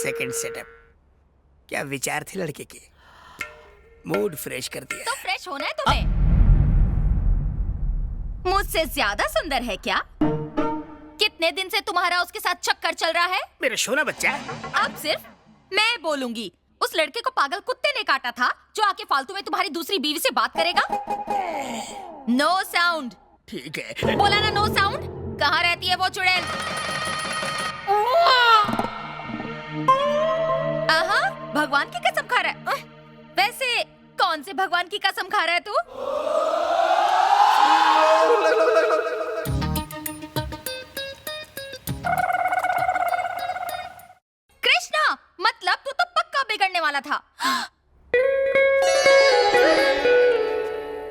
Second setup. क्या विचार थे लड़के के? मूड फ्रेश कर दिया। तो फ्रेश होना है तुम्हें। मुझसे ज्यादा सुंदर है क्या? कितने दिन से तुम्हारा उसके साथ चक्कर चल रहा है? मेरा सोना बच्चा। अब सिर्फ मैं बोलूंगी। उस लड़के को पागल कुत्ते ने काटा था जो आके फालतू में तुम्हारी दूसरी बीवी से बात करेगा। No sound. ठीक है। बोला ना नो साउंड। कहाँ रहती है वो चुड़ैल? आहा, भगवान की कसम खा रहा है। वैसे कौन से भगवान की कसम खा रहा है तू? कृष्णा, मतलब तू तो पक्का बिगड़ने वाला था।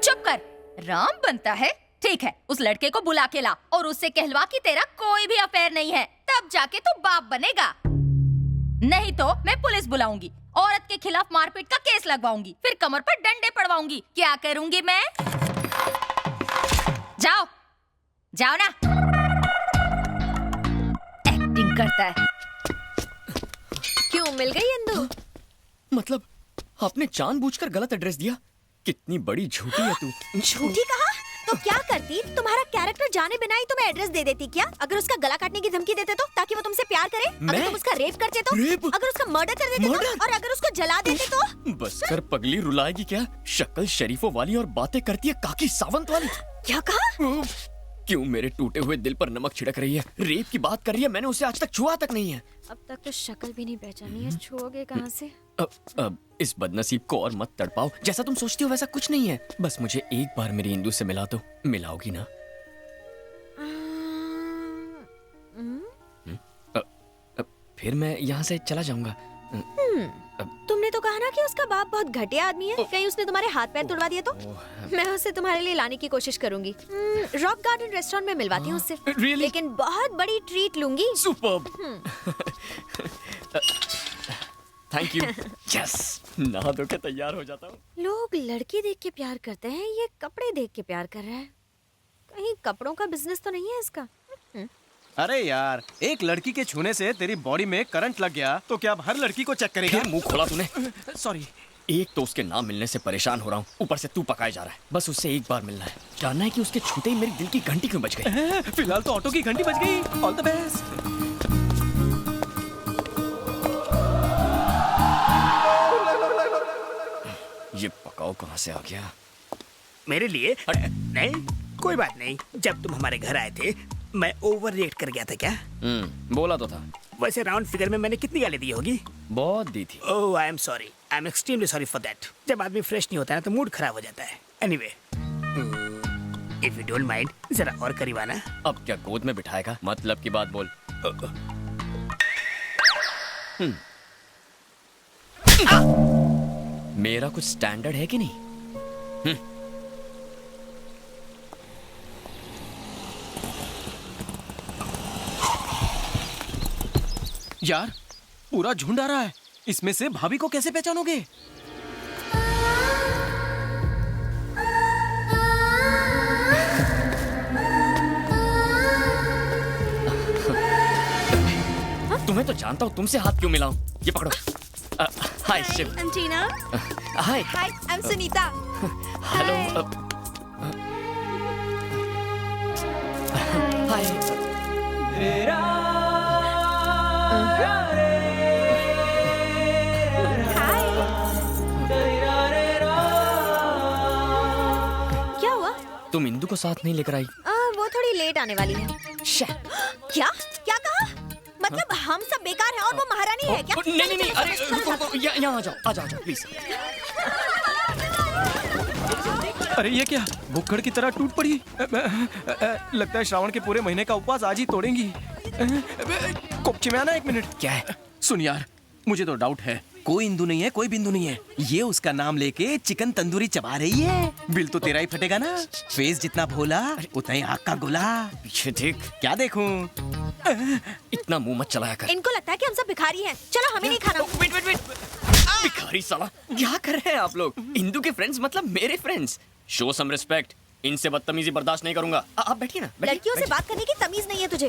चुप कर। राम बनता है? ठीक है, उस लड़के को बुला के ला और उससे कहलवा कि तेरा कोई भी अफेयर नहीं है, तब जाके तू बाप बनेगा। नहीं तो मैं पुलिस बुलाऊंगी, औरत के खिलाफ मारपीट का केस लगवाऊंगी, फिर कमर पर डंडे पड़वाऊंगी। क्या करूंगी मैं? जाओ जाओ ना। एक्टिंग करता है। क्यों मिल गई इंदु? मतलब आपने जानबूझकर गलत एड्रेस दिया? कितनी बड़ी झूठी है तू। झूठी कहा? तो क्या करती? तुम्हारा कैरेक्टर जाने बिना ही तुम्हें एड्रेस दे देती क्या? अगर उसका गला काटने की धमकी देते तो, ताकि वो तुमसे प्यार करे? अगर तुम उसका रेप करते तो? रेप? अगर उसका मर्डर कर देते तो? और अगर उसको जला देते तो? बस कर पगली, रुलाएगी क्या? शक्ल शरीफों वाली और बातें करती है काकी सावंत वाली। क्या कहा? क्यों मेरे टूटे हुए दिल पर नमक छिड़क रही है? रेप की बात कर रही है, मैंने उसे आज तक छुआ तक नहीं है। अब तक तो शक्ल भी नहीं पहचानी है, छुओगे कहाँ से? अब इस बदनसीब को और मत तड़पाओ। जैसा तुम सोचती हो वैसा कुछ नहीं है। बस मुझे एक बार मेरी इंदु से मिला दो। मिलाओगी ना? फिर मैं यहाँ से चला जाऊंगा। तुमने तो कहा ना कि उसका बाप बहुत घटिया आदमी है। कहीं उसने तुम्हारे हाथ पैर तुड़वा दिए तो? मैं उसे तुम्हारे लिए लाने की कोशिश करूंगी। रॉक गार्डन रेस्टोरेंट में मिलवाती हूँ उससे। Really? लेकिन बहुत बड़ी ट्रीट लूंगी। सुपर्ब। Thank you. यस, नहा धो के तैयार हो जाता हूँ। लोग लड़की देख के प्यार करते हैं, ये कपड़े देख के प्यार कर रहा है। कहीं कपड़ों का बिजनेस तो नहीं है इसका? अरे यार, एक लड़की के छूने से तेरी बॉडी में करंट लग गया तो क्या अब हर लड़की को चेक करेगा? फिर मुंह खोला तूने। सॉरी। एक तो उसके नाम मिलने से परेशान हो रहा हूँ, ऊपर से तू पकाए जा रहा है। बस उससे एक बार मिलना है, जानना है कि उसके छूते ही मेरे दिल की घंटी क्यों बज गई। फिलहाल तो ऑटो की घंटी बज गई। All the best. ये पकाओ कहाँ से आ गया? मेरे लिए? नहीं, कोई बात नहीं। जब तुम हमारे घर आए थे मैं ओवर रिएक्ट कर गया था क्या? बोला तो था। वैसे राउंड फिगर में मैंने कितनी गाली दी होगी? बहुत दी थी। Oh, I am sorry. I am extremely sorry for that. जब आदमी फ्रेश नहीं होता है ना तो मूड खराब हो जाता है। Anyway, if you don't mind, जरा और करीब आना। अब क्या गोद में बिठाएगा? मतलब की बात बोल। मेरा कुछ स्टैंडर्ड है कि नहीं? यार, पूरा झुंड आ रहा है। इसमें से भाभी को कैसे पहचानोगे? तुम्हें तो जानता हूँ, तुमसे हाथ क्यों मिलाऊं? ये पकड़ो। Hi Shiv. Antenna. Hi. Hi, I am Sunita. Hello. Hi. क्या हुआ? तुम इंदु को साथ नहीं लेकर आई? वो थोड़ी लेट आने वाली है। क्या क्या कहा? मतलब हम सब बेकार हैं और वो महारानी है क्या? नहीं, अरे रुको, यहाँ आ जाओ प्लीज। अरे ये क्या, भुक्कड़ की तरह टूट पड़ी। लगता है श्रावण के पूरे महीने का उपवास आज ही तोड़ेंगी। कोपचे में आना, एक मिनट। क्या है? सुन यार, मुझे तो डाउट है। कोई इंदु नहीं है, कोई बिंदु नहीं है। ये उसका नाम लेके चिकन तंदूरी चबा रही है। बिल तो तेरा ही फटेगा ना। फेस जितना भोला उतना ही आग का गोला। पीछे देख। क्या देखूं? इतना मुंह मत चलाया कर। इनको लगता है कि हम सब भिखारी हैं। चलो, हमें नहीं खाना। वेट। भिखारी साला, क्या कर रहे हैं आप लोग? इंदु के फ्रेंड्स मतलब मेरे फ्रेंड्स। Show some respect. इनसे बदतमीजी बर्दाश्त नहीं करूंगा। आप बैठिए ना, बैठिए, लड़कियों से बैठिए। बात करने की तमीज नहीं है तुझे।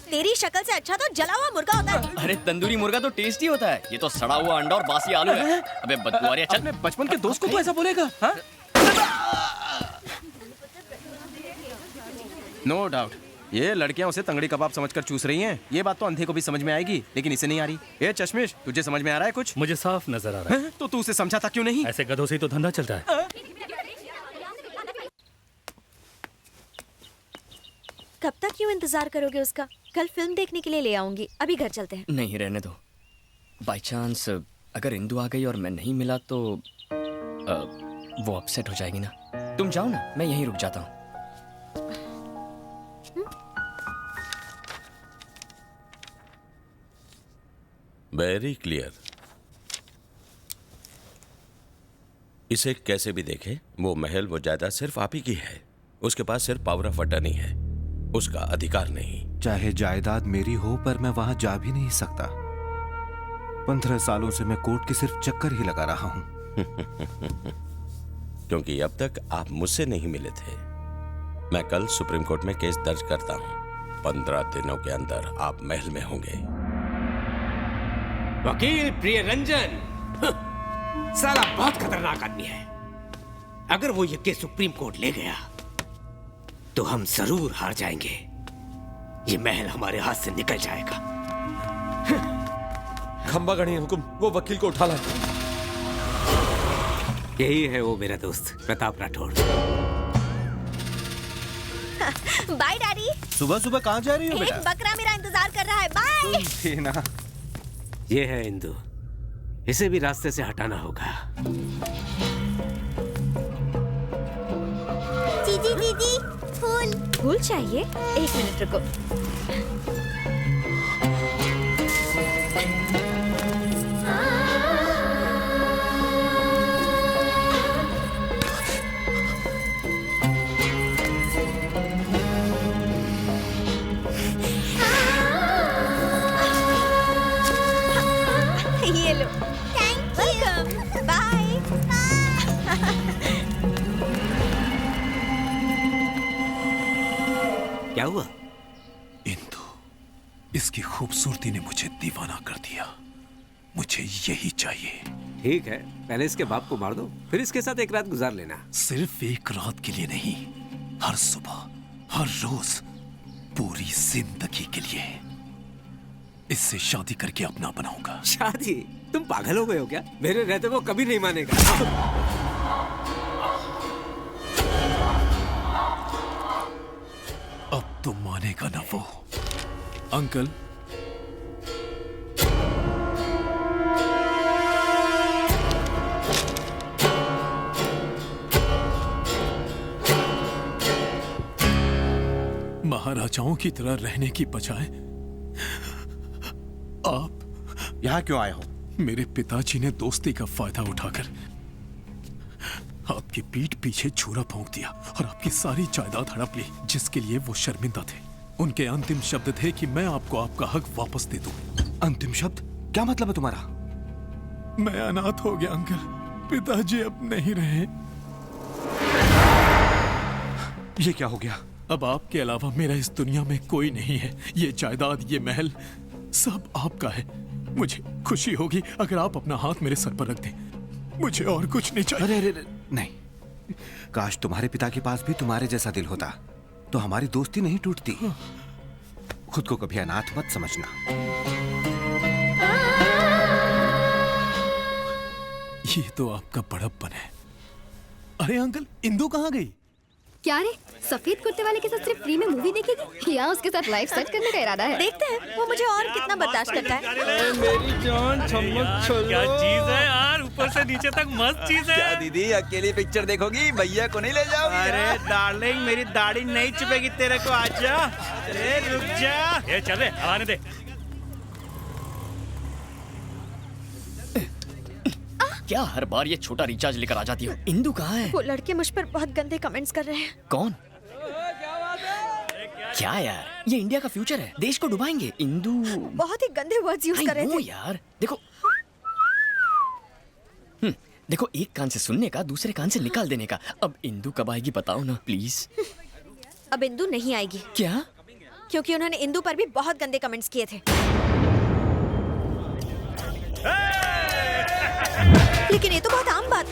तेरी शक्ल से अच्छा तो जला हुआ मुर्गा होता है। अरे तंदूरी मुर्गा तो टेस्टी होता है, ये तो सड़ा हुआ अंडा और बासी आलू है। अबे बदबुआरिया, चल। अपने बचपन के दोस्त को तू ऐसा बोलेगा? हाँ? नो डाउट ये लड़कियां उसे तंगड़ी कबाब समझकर चूस रही हैं। ये बात तो अंधे को भी समझ में आएगी, लेकिन इसे नहीं आ रही। ये चश्मिश, तुझे समझ में आ रहा है कुछ? मुझे साफ नजर आ रहा है। हैं? तो तू उसे समझाता क्यों नहीं? ऐसे गधों से ही तो धंधा चलता है। कब तक क्यों इंतजार करोगे उसका? कल फिल्म देखने के लिए ले आऊंगी। अभी घर चलते हैं। नहीं, रहने दो। बाय चांस अगर इंदु आ गई और मैं नहीं मिला तो वो अपसेट हो जाएगी ना। तुम जाओ ना, मैं यहीं रुक जाता हूँ। Very clear. इसे कैसे भी देखें, वो महल, वो जायदाद सिर्फ आप ही की है। उसके पास सिर्फ पावर ऑफ अटर्नी है, उसका अधिकार नहीं। चाहे जायदाद मेरी हो, पर मैं वहां जा भी नहीं सकता। 15 सालों से मैं कोर्ट के सिर्फ चक्कर ही लगा रहा हूं। क्योंकि अब तक आप मुझसे नहीं मिले थे। मैं कल सुप्रीम कोर्ट में केस दर्ज करता हूं। 15 दिनों के अंदर आप महल में होंगे। वकील प्रियरंजन, साला बहुत खतरनाक आदमी है। अगर वो ये केस सुप्रीम कोर्ट ले गया तो हम जरूर हार जाएंगे। ये महल हमारे हाथ से निकल जाएगा। खंबा गणी हुकुम, वो वकील को उठा लाए। यही है वो मेरा दोस्त प्रताप राठौड़। Bye daddy. सुबह सुबह कहाँ जा रही हो एक बेटा? बकरा मेरा इंतजार कर रहा है। बाय। थी ना। ये है इंदु, इसे भी रास्ते से हटाना होगा। दीदी दीदी, फूल। फूल चाहिए? एक मिनट रुको। ये लो। Thank you. बाय। क्या हुआ? इंदु, इसकी खूबसूरती ने मुझे दीवाना कर दिया। मुझे यही चाहिए। ठीक है, पहले इसके बाप को मार दो, फिर इसके साथ एक रात गुजार लेना। सिर्फ एक रात के लिए नहीं, हर सुबह, हर रोज, पूरी जिंदगी के लिए। इससे शादी करके अपना बनाऊंगा। शादी? तुम पागल हो गए हो क्या? मेरे रहते वो कभी नहीं मानेगा। अब तो मानेगा ना वो। अंकल, महाराजाओं की तरह रहने की बजाय आप यहाँ क्यों आए हो? मेरे पिताजी ने दोस्ती का फायदा उठाकर आपकी पीठ पीछे छुरा भोंक दिया और आपकी सारी जायदाद हड़प ली, जिसके लिए वो शर्मिंदा थे। उनके अंतिम शब्द थे कि मैं आपको आपका हक वापस दे दूं। अंतिम शब्द? क्या मतलब है तुम्हारा? मैं अनाथ हो गया अंकल, पिताजी अब नहीं रहे। ये क्या हो गया? अब आपके अलावा मेरा इस दुनिया में कोई नहीं है। ये जायदाद, ये महल, सब आपका है। मुझे खुशी होगी अगर आप अपना हाथ मेरे सर पर रख दें। मुझे और कुछ नहीं चाहिए। अरे नहीं, काश तुम्हारे पिता के पास भी तुम्हारे जैसा दिल होता, तो हमारी दोस्ती नहीं टूटती। खुद को कभी अनाथ मत समझना। ये तो आपका बड़प्पन है। अरे अंकल, इंदु कहाँ गई? क्या रे, सफेद कुर्ते वाले के साथ सिर्फ फ्री में मूवी देखेगी या उसके साथ लाइफ सेट करने का इरादा है? देखते हैं वो मुझे और कितना बर्दाश्त करता है। मेरी जान, चम्मच छोलो। क्या चीज है यार, ऊपर से नीचे तक मस्त चीज है। क्या दीदी अकेली पिक्चर देखोगी? भैया को नहीं ले जाओगी? अरे डार्लिंग, मेरी दाढ़ी नहीं चुपेगी तेरे को। आजा, अरे रुक जा। ये चल रे, आने दे। क्या हर बार ये छोटा रिचार्ज लेकर आ जाती हो? इंदु कहाँ है? वो लड़के मुझ पर बहुत गंदे कमेंट्स कर रहे हैं। कौन? क्या यार, ये इंडिया का फ्यूचर है, देश को डुबाएंगे। इंदु बहुत ही गंदे वर्ड्स यूज कर रहे थे। यार देखो, देखो, एक कान से सुनने का, दूसरे कान से निकाल देने का। अब इंदु कब आएगी बताओ ना प्लीज। अब इंदु नहीं आएगी। क्या? क्योंकि उन्होंने इंदु पर भी बहुत गंदे कमेंट्स किए थे। लेकिन ये तो बहुत आम बात।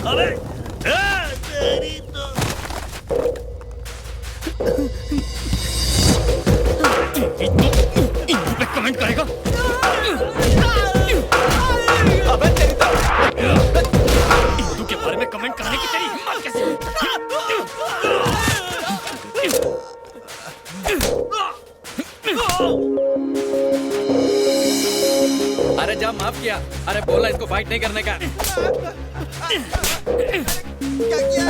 अबे तेरी तो इंदु पे कमेंट करेगा? अबे तेरी तो इंदु के बारे में कमेंट करने की तेरी हिम्मत कैसे हुई? अरे जा, माफ किया। अरे बोला इसको फाइट नहीं करने का। क्या किया?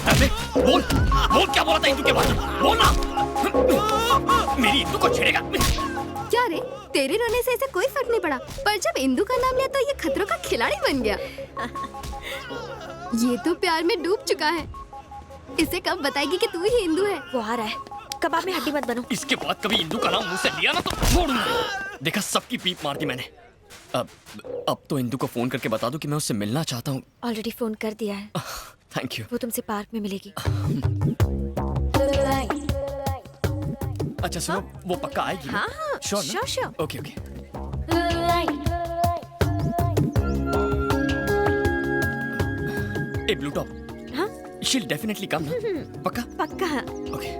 अरे बोल बोल, क्या बोला था इंदु के बारे में? बोल ना। मेरी इंदु को छेड़ेगा? क्या रे, तेरे रोने से इसे कोई फर्क नहीं पड़ा, पर जब इंदु का नाम लिया तो ये खतरों का खिलाड़ी बन गया। ये तो प्यार में डूब चुका है। इसे कब बताएगी कि तू ही इंदु है? वो आ रहा है। कबाब में हड्डी मत बनो। इसके बाद कभी इंदु का नाम मुंह से लिया ना तो छोड़ूंगा। देखा, सबकी पीप मार दी मैंने। अब तो इंदु को फोन करके बता दूं कि मैं उससे मिलना चाहता हूँ। ऑलरेडी फोन कर दिया है। Thank you. वो तुमसे पार्क में मिलेगी। अच्छा सुनो, वो पक्का आएगी? हाँ हाँ, sure. Okay okay. A blue top, हाँ she'll definitely come ना? पक्का? पक्का। ओके।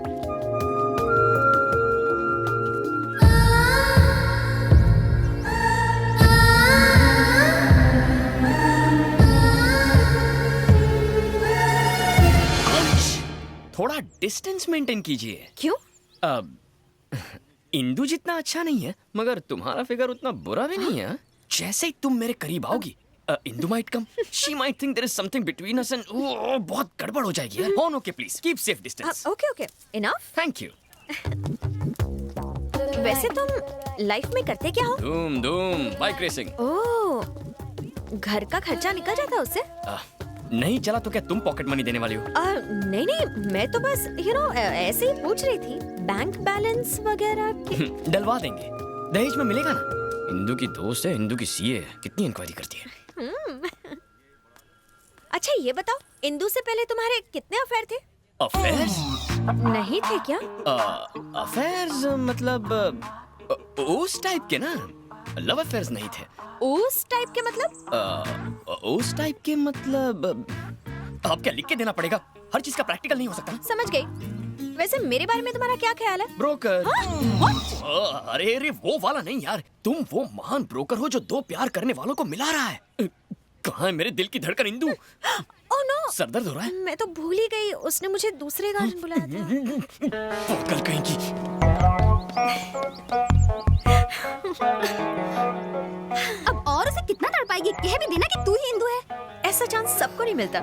थोड़ा डिस्टेंस मेंटेन कीजिए। क्यों? इंदु जितना अच्छा नहीं है, मगर तुम्हारा फिगर उतना बुरा भी नहीं है। जैसे ही तुम मेरे करीब आओगी, Indu might come. She might think there is something between us and बहुत गड़बड़ हो जाएगी यार। Oh, okay, please keep safe distance. Okay enough. Thank you. वैसे तुम लाइफ में करते क्या हो? धूम बाइक रेसिंग। ओह, घर का खर्चा निकल जाता है उससे? नहीं चला तो क्या तुम पॉकेट मनी देने वाली हो? नहीं, मैं तो बस ऐसे ही पूछ रही थी। बैंक बैलेंस वगैरह डलवा देंगे, दहेज में मिलेगा ना। इंदु की दोस्त है, इंदु की सीए है, कितनी इंक्वायरी करती है। अच्छा ये बताओ, इंदु से पहले तुम्हारे कितने अफेयर थे? अफेयर्स? नहीं थे क्या? अफेयर्स मतलब उस टाइप के ना, लव अफेयर्स नहीं थे। उस टाइप के मतलब? उस टाइप के मतलब अब क्या लिख के देना पड़ेगा? हर चीज का प्रैक्टिकल नहीं हो सकता ना। समझ गई। वैसे मेरे बारे में तुम्हारा क्या ख्याल है? ब्रोकर। हाँ? अरे वो वाला नहीं यार, तुम वो महान ब्रोकर हो जो दो प्यार करने वालों को मिला रहा है। कहाँ है मेरे दिल की धड़कन इंदु? ओह नो, सर दर्द हो रहा है। मैं तो भूल ही गई, उसने मुझे दूसरे गार्डन बुलाया था। पागल कहीं की। अब और उसे कितना तड़पाएगी? कह भी देना कि तू ही इंदु है। ऐसा चांस सबको नहीं मिलता।